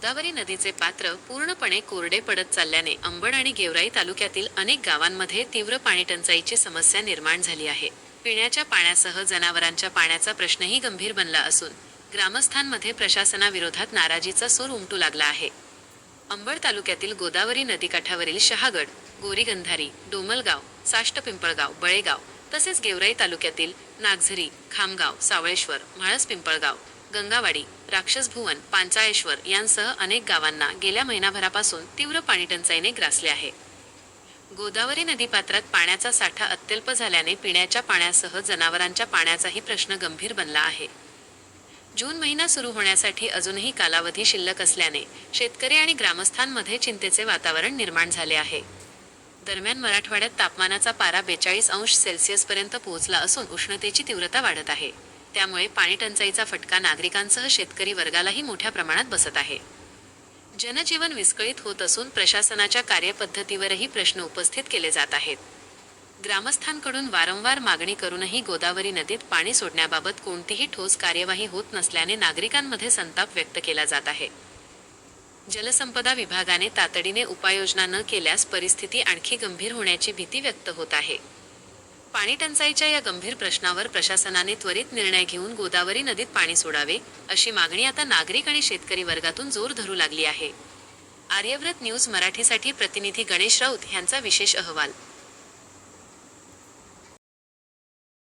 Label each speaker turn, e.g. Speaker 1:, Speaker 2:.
Speaker 1: गोदावरी नदीचे पात्र पूर्णपणे कोरडे पडत चालल्याने अंबड आणि गेवराई तालुक्यातील अनेक गावांमध्ये तीव्र पाणीटंचाईची समस्या निर्माण झाली आहे. पिण्याच्या पाण्यासह जनावरांच्या पाण्याचा प्रश्नही गंभीर बनला असून ग्रामस्थांमध्ये प्रशासनाविरोधात नाराजीचा सूर उमटू लागला आहे. अंबड तालुक्यातील गोदावरी नदीकाठावरील शहागड, गोरीगंधारी, डोमलगाव, साष्ट पिंपळगाव, बळेगाव तसेच गेवराई तालुक्यातील नागझरी, खामगाव, सावळेश्वर, म्हाळस पिंपळगाव, गंगावाडी, राक्षसभुवन, पांचाळेश्वर यांसह अनेक गावांना गेल्या महिनाभरापासून तीव्र पाणीटंचाईने ग्रासले आहे. गोदावरी नदीपात्रात पाण्याचा साठा अत्यल्प झाल्याने पिण्याच्या पाण्यासह जनावरांच्या पाण्याचाही प्रश्न गंभीर बनला आहे. जून महिना सुरू होण्यासाठी अजूनही कालावधी शिल्लक असल्याने शेतकरी आणि ग्रामस्थांमध्ये चिंतेचे वातावरण निर्माण झाले आहे. दरम्यान मराठवाड्यात तापमानाचा पारा 42°C पर्यंत पोहोचला असून उष्णतेची तीव्रता वाढत आहे. त्यामुळे पाणीटंचाईचा फटका नागरिकांसह शेतकरी वर्गालाही मोठ्या प्रमाणात बसत आहे. जनजीवन विस्कळीत होत असून प्रशासनाच्या कार्यपद्धतीवरही प्रश्न उपस्थित केले जात आहेत. ग्रामस्थांकडून वारंवार मागणी करूनही गोदावरी नदीत पाणी सोडण्याबाबत कोणतीही ठोस कार्यवाही होत नसल्याने नागरिकांमध्ये संताप व्यक्त केला जात आहे. जलसंपदा विभागाने तातडीने उपाययोजना न केल्यास परिस्थिती आणखी गंभीर होण्याची भीती व्यक्त होत आहे. पाणीटंचाईच्या या गंभीर प्रश्नावर प्रशासनाने त्वरित निर्णय घेऊन गोदावरी नदीत पाणी सोडावे अशी मागणी आता नागरिक आणि शेतकरी वर्गातून जोर धरू लागली आहे. आर्यव्रत न्यूज मराठीसाठी प्रतिनिधी गणेश राऊत यांचा विशेष अहवाल.